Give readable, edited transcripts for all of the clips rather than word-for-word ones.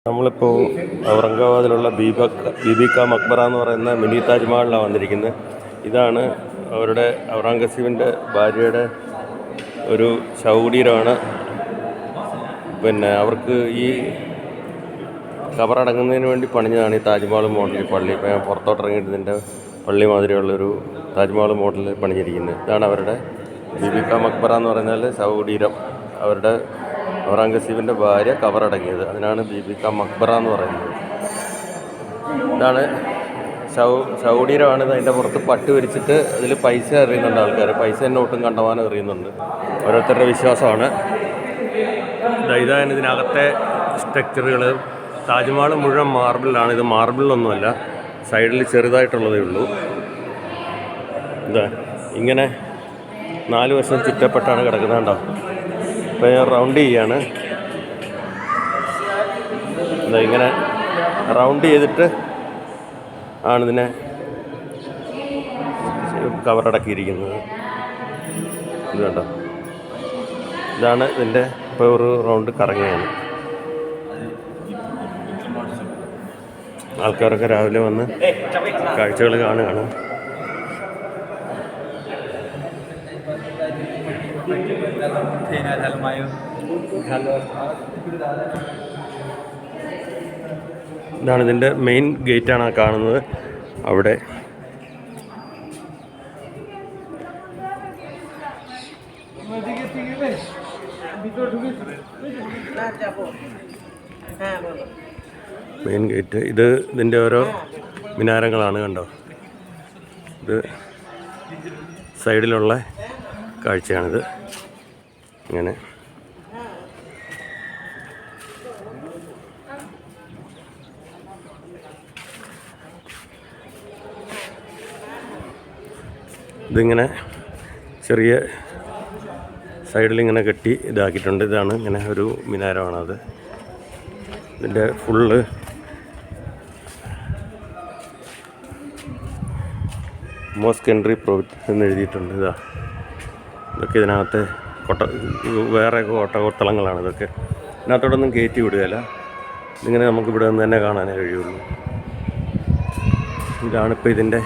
നമ്മളിപ്പോൾ ഔറംഗാബാദിലുള്ള ബീബി കാ മക്ബറ എന്ന് പറയുന്ന മിനി താജ്മഹലിലാണ് വന്നിരിക്കുന്നത്. ഇതാണ് അവരുടെ ഔറംഗസീബിൻ്റെ ഭാര്യയുടെ ഒരു ശവകുടീരമാണ്. അവർക്ക് ഈ ഖബറടങ്ങുന്നതിന് വേണ്ടി പണിഞ്ഞതാണ് ഈ താജ്മഹൽ മോഡൽ പള്ളി. ഇപ്പോൾ ഞാൻ പുറത്തോട്ടിറങ്ങിയിട്ട് ഇതിൻ്റെ പള്ളി മാതിരിയുള്ളൊരു താജ്മഹൽ മോഡൽ പണിഞ്ഞിരിക്കുന്നത്. ഇതാണ് അവരുടെ ബീബി കാ മക്ബറ എന്ന് പറഞ്ഞാൽ ശവകുടീരം. അവരുടെ ഔറംഗസീബിൻ്റെ ഭാര്യ ഖബറടങ്ങിയത്, അതിനാണ് ബീബി കാ മക്ബറ എന്ന് പറയുന്നത്. ഇതാണ് ശവകുടീരമാണ്. അതിൻ്റെ പുറത്ത് പട്ട് വിരിച്ചിട്ട് അതിൽ പൈസ എറിയുന്നുണ്ട് ആൾക്കാർ. പൈസ തന്നെ ഒട്ടും കണ്ടമാനം എറിയുന്നുണ്ട്. ഓരോരുത്തരുടെ വിശ്വാസമാണ്. ഇതാണ് ഇതിനകത്തെ സ്ട്രക്ചറുകൾ. താജ്മഹൽ മുഴുവൻ മാർബിളിലാണ്. ഇത് മാർബിളിലൊന്നുമല്ല, സൈഡിൽ ചെറുതായിട്ടുള്ളതേ ഉള്ളൂ. ഇങ്ങനെ 4 വശം ചുറ്റപ്പെട്ടാണ് കിടക്കുന്നത്. കണ്ടോ? ഇപ്പോൾ ഞാൻ റൗണ്ട് ചെയ്യാണ്. ഇങ്ങനെ റൗണ്ട് ചെയ്തിട്ട് ആണ് ഇതിനെ കവറടക്കിയിരിക്കുന്നത്. ഇത് കണ്ടോ? ഇതാണ് ഇതിൻ്റെ ഇപ്പോൾ ഒരു റൗണ്ട് കറങ്ങിയാണ്. ആൾക്കാരൊക്കെ രാവിലെ വന്ന് കാഴ്ചകൾ കാണുകയാണ്. ഇതാണ് ഇതിൻ്റെ മെയിൻ ഗേറ്റാണ് ആ കാണുന്നത്. അവിടെ മെയിൻ ഗേറ്റ്. ഇതിൻ്റെ ഓരോ മിനാരങ്ങളാണ്. കണ്ടോ? ഇത് സൈഡിലുള്ള കാഴ്ചയാണിത്. ഇങ്ങനെ ഇതിങ്ങനെ ചെറിയ സൈഡിലിങ്ങനെ കെട്ടി ഇതാക്കിയിട്ടുണ്ട്. ഇതാണ് ഇങ്ങനെ ഒരു മിനാരമാണത്. ഇതിൻ്റെ ഫുള്ള് മോസ്ക് എൻട്രി പ്രോഫിറ്റ് എന്ന് എഴുതിയിട്ടുണ്ട്. ഇതൊക്കെ ഇതിനകത്തെ വേറെ കൊട്ടളങ്ങളാണ്. ഇതൊക്കെ ഇതിനകത്തോടൊന്നും കയറ്റി വിടുകയില്ല. ഇതിങ്ങനെ നമുക്കിവിടെ നിന്ന് തന്നെ കാണാനേ കഴിയുള്ളൂ. ഇതാണിപ്പോൾ ഇതിൻ്റെ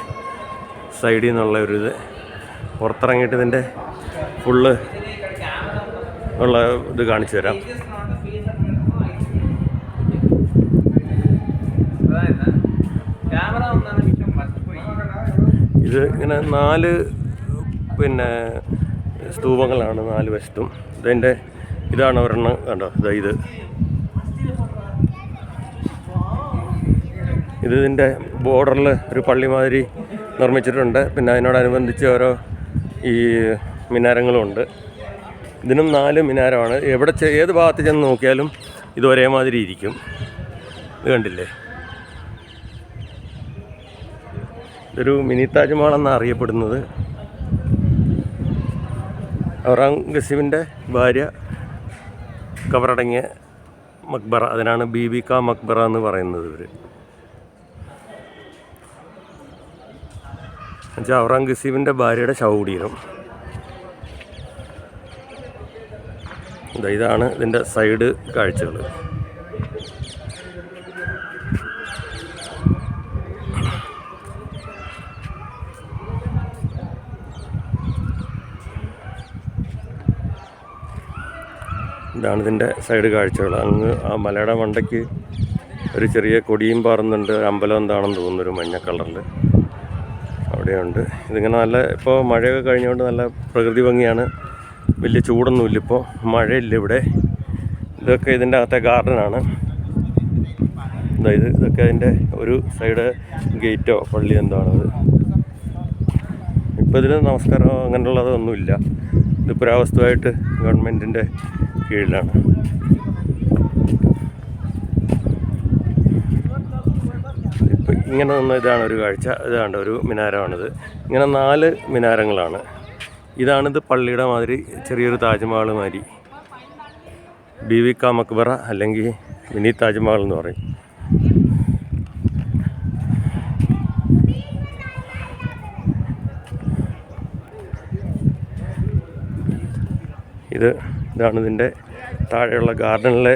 സൈഡിൽ നിന്നുള്ള ഒരു ഇത്. പുറത്തിറങ്ങിയിട്ട് ഇതിൻ്റെ ഫുള്ള് ഉള്ള ഇത് കാണിച്ചു തരാം. ഇത് ഇങ്ങനെ 4 സ്തൂപങ്ങളാണ് 4 വശത്തും. ഇതാണ് ഒരെണ്ണം. കണ്ടോ? ഇതിൻ്റെ ബോർഡറിൽ ഒരു പള്ളി മാതിരി നിർമ്മിച്ചിട്ടുണ്ട്. പിന്നെ അതിനോടനുബന്ധിച്ച് ഓരോ ഈ മിനാരങ്ങളുമുണ്ട്. ഇതിനും 4 മിനാരമാണ്. ഏത് ഭാഗത്ത് ചെന്ന് നോക്കിയാലും ഇത് ഒരേ മാതിരി ഇരിക്കും. ഇത് കണ്ടില്ലേ? ഇതൊരു മിനി താജ്മഹലെന്നാണ് അറിയപ്പെടുന്നത്. ഔറംഗസീബിൻ്റെ ഭാര്യ ഖബറടങ്ങിയ മക്ബറ, അതിനാണ് ബീബി കാ മക്ബറ എന്ന് പറയുന്നത്. എന്നുവെച്ചാൽ ഔറംഗസീബിൻ്റെ ഭാര്യയുടെ ശവകുടീരം. ഇതാണ് ഇതിൻ്റെ സൈഡ് കാഴ്ചകൾ. ഇതാണ് ഇതിൻ്റെ സൈഡ് കാഴ്ചകൾ. അങ്ങ് ആ മലയുടെ മണ്ടയ്ക്ക് ഒരു ചെറിയ കൊടിയും പാറുന്നുണ്ട്. അമ്പലം എന്താണെന്ന് തോന്നുന്നു, ഒരു മഞ്ഞ കളറിൽ അവിടെയുണ്ട്. ഇതിങ്ങനെ നല്ല, ഇപ്പോൾ മഴയൊക്കെ കഴിഞ്ഞുകൊണ്ട് നല്ല പ്രകൃതി ഭംഗിയാണ്. വലിയ ചൂടൊന്നുമില്ല ഇപ്പോൾ, മഴയില്ല ഇവിടെ. ഇതൊക്കെ ഇതിൻ്റെ അകത്തെ ഗാർഡനാണ്. ഇതൊക്കെ അതിൻ്റെ ഒരു സൈഡ് ഗേറ്റോ പള്ളി എന്താണത്. ഇപ്പോൾ ഇതിൽ നമസ്കാരം അങ്ങനെയുള്ളതൊന്നുമില്ല. ഇത് പുരാവസ്തുവായിട്ട് ഗവൺമെൻറ്റിൻ്റെ കീഴിലാണ്. ഇപ്പം ഇങ്ങനെ നിന്ന് ഇതാണ് ഒരു കാഴ്ച. ഇതാണ്ട് ഒരു മിനാരമാണിത്. ഇങ്ങനെ 4 മിനാരങ്ങളാണ്. ഇതാണിത് പള്ളിയുടെ മാതിരി ചെറിയൊരു താജ്മഹൽ മാതിരി. ബീബി കാ മക്ബറ അല്ലെങ്കിൽ മിനി താജ്മഹൽ എന്ന് പറയും. ഇതാണ് ഇതിൻ്റെ താഴെയുള്ള ഗാർഡനിലെ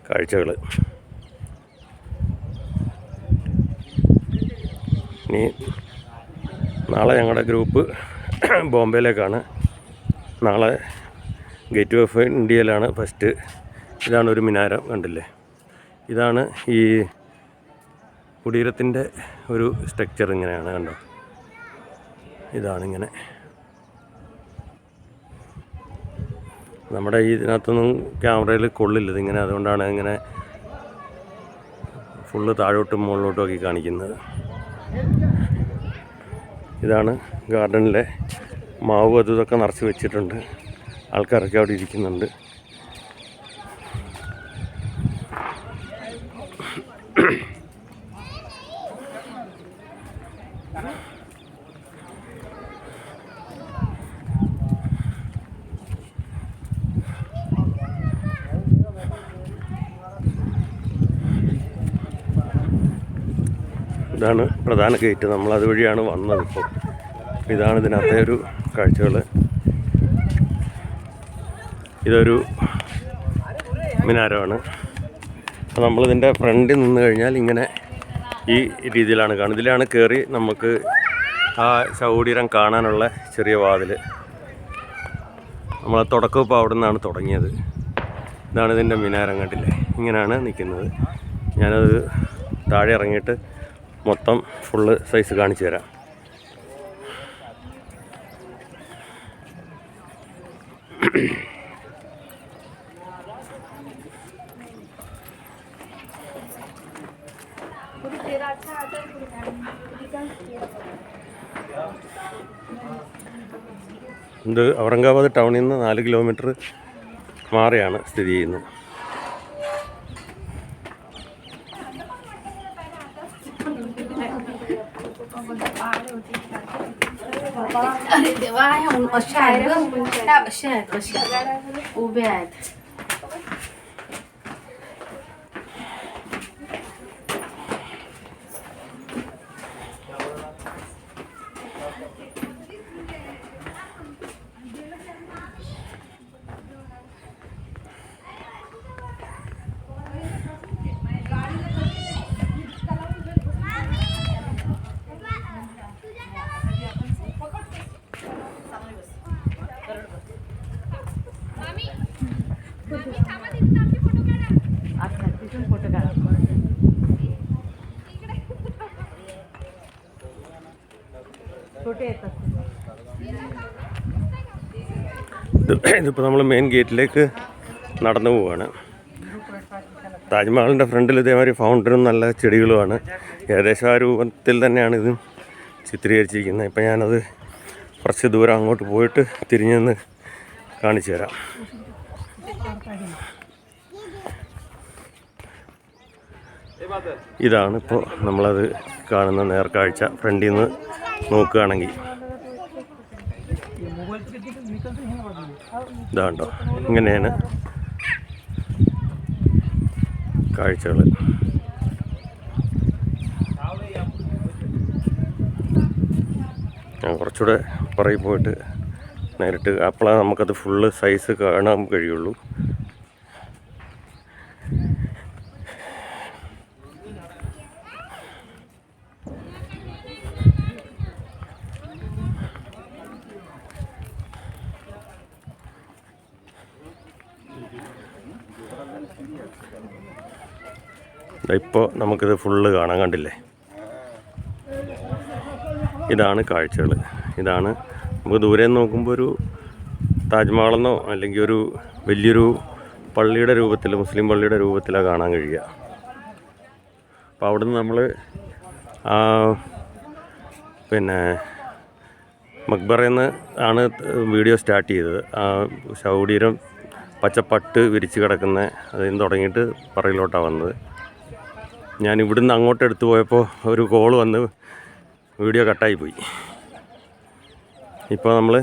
കാഴ്ചകൾ. ഇനി നാളെ ഞങ്ങളുടെ ഗ്രൂപ്പ് ബോംബെയിലേക്കാണ്. നാളെ ഗേറ്റ് വേ ഓഫ് ഇന്ത്യയിലാണ് ഫസ്റ്റ്. ഇതാണ് ഒരു മിനാരം, കണ്ടില്ലേ? ഇതാണ് ഈ കുടീരത്തിൻ്റെ ഒരു സ്ട്രക്ചർ. ഇങ്ങനെയാണ്, കണ്ടോ? ഇതാണിങ്ങനെ. നമ്മുടെ ഇതിനകത്തൊന്നും ക്യാമറയിൽ കൊള്ളില്ല ഇതിങ്ങനെ, അതുകൊണ്ടാണ് ഇങ്ങനെ ഫുള്ള് താഴോട്ടും മുകളിലോട്ടും ഒക്കെ കാണിക്കുന്നത്. ഇതാണ് ഗാർഡനിലെ മാവ്, ഇതൊക്കെ നിറച്ച് വെച്ചിട്ടുണ്ട്. ആൾക്കാരൊക്കെ അവിടെ ഇരിക്കുന്നുണ്ട്. ഇതാണ് പ്രധാന ഗേറ്റ്. നമ്മൾ അതുവഴിയാണ് വന്നത്. ഇപ്പോൾ ഇതാണ് ഇതിനകത്തെ ഒരു കാഴ്ചകൾ. ഇതൊരു മിനാരമാണ്. അപ്പോൾ നമ്മളിതിൻ്റെ ഫ്രണ്ടിൽ നിന്ന് കഴിഞ്ഞാൽ ഇങ്ങനെ ഈ രീതിയിലാണ് കാണുന്നത്. ഇതിലാണ് കയറി നമുക്ക് ആ ശവകുടീരം കാണാനുള്ള ചെറിയ വാതിൽ. നമ്മളെ തുടക്കം ഇപ്പോൾ അവിടെ നിന്നാണ് തുടങ്ങിയത്. ഇതാണ് ഇതിൻ്റെ മിനാരം, കണ്ടില്ലേ? ഇങ്ങനെയാണ് നിൽക്കുന്നത്. ഞാനത് താഴെ ഇറങ്ങിയിട്ട് മൊത്തം ഫുള്ള് സൈസ് കാണിച്ചു തരാം. ഇത് ഔറംഗാബാദ് ടൗണിൽ നിന്ന് 4 കിലോമീറ്റർ മാറിയാണ് സ്ഥിതി ചെയ്യുന്നത്. ഇതിപ്പോൾ നമ്മൾ മെയിൻ ഗേറ്റിലേക്ക് നടന്നു പോവുകയാണ്. താജ്മഹലിൻ്റെ ഫ്രണ്ടിൽ ഇതേമാതിരി ഫൗണ്ടനും നല്ല ചെടികളുമാണ്. ഏകദേശം ആ രൂപത്തിൽ തന്നെയാണ് ഇതും ചിത്രീകരിച്ചിരിക്കുന്നത്. ഇപ്പം ഞാനത് കുറച്ച് ദൂരം അങ്ങോട്ട് പോയിട്ട് തിരിഞ്ഞെന്ന് കാണിച്ചു തരാം. ഇതാണ് ഇപ്പോൾ നമ്മളത് കാണുന്ന നേർക്കാഴ്ച. ഫ്രണ്ടിൽ നിന്ന് നോക്കുകയാണെങ്കിൽ ഇതാണ്ടോ, ഇങ്ങനെയാണ് കാഴ്ചകൾ. ഞാൻ കുറച്ചുകൂടെ പുറകിൽ പോയിട്ട് നേരിട്ട് അപ്പോഴാണ് നമുക്കത് ഫുള്ള് സൈസ് കാണാൻ കഴിയുള്ളൂ. ഇപ്പോൾ നമുക്കിത് ഫുള്ള് കാണാൻ, കണ്ടില്ലേ? ഇതാണ് കാഴ്ചകൾ. ഇതാണ് നമുക്ക് ദൂരെ നിന്ന് നോക്കുമ്പോൾ ഒരു താജ്മഹലെന്നോ അല്ലെങ്കിൽ ഒരു വലിയൊരു പള്ളിയുടെ രൂപത്തിൽ, മുസ്ലിം പള്ളിയുടെ രൂപത്തിലാണ് കാണാൻ കഴിയുക. അപ്പോൾ അവിടെ നിന്ന് നമ്മൾ പിന്നെ മക്ബറയിൽ നിന്ന് ആണ് വീഡിയോ സ്റ്റാർട്ട് ചെയ്തത്. ആ ശവകുടീരം പച്ചപ്പട്ട് വിരിച്ച് കിടക്കുന്ന അതിൽ നിന്ന് തുടങ്ങിയിട്ട് പറയിലോട്ടാണ് വന്നത്. ഞാൻ ഇവിടുന്ന് അങ്ങോട്ട് എടുത്തു പോയപ്പോൾ ഒരു കോൾ വന്ന് വീഡിയോ കട്ടായിപ്പോയി. ഇപ്പോൾ നമ്മൾ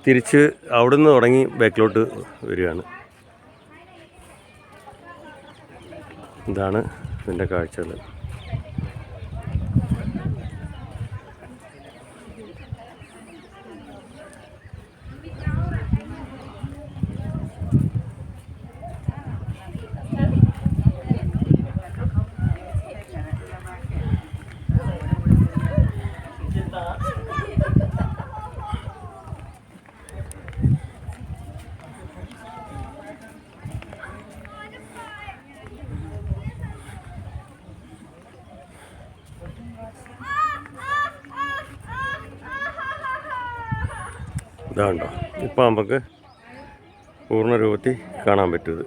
തിരിച്ച് അവിടുന്ന് തുടങ്ങി ബാക്കിലോട്ട് വരികയാണ്. ഇതാണ് ഇതിൻ്റെ കാഴ്ചകൾ. ഇതാണ്ടോ ഇപ്പം നമുക്ക് പൂർണ്ണ രൂപത്തിൽ കാണാൻ പറ്റുന്നത്.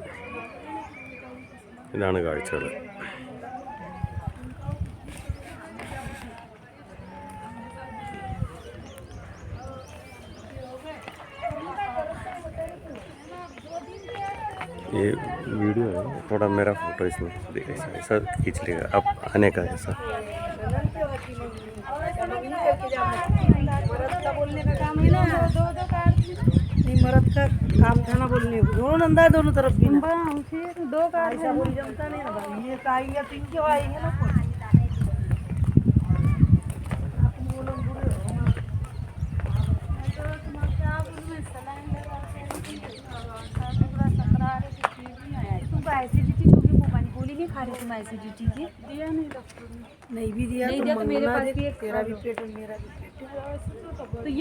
ഇതാണ് കാഴ്ചകൾ. ये वीडियो है, थोड़ा मेरा फोटो इसमें सर खींच लेगा अब आने का है सर। मरद का काम था ना बोलने को, दोनों नंदा है दोनों तरफ भी ना। दो का ऐसा बोली जमता नहीं ना भाई, ये आएंगे तीन क्यों आएंगे ना। एसिडिटी होगी, वो पानी गोली नहीं खा रही थी मैं एसिडिटी की। दिया नहीं डॉक्टर ने, नहीं भी दिया नहीं तो दिया तो मेरे मंगना पास दे, भी एक तेरा भी पेट और मेरा भी पेट। तो ये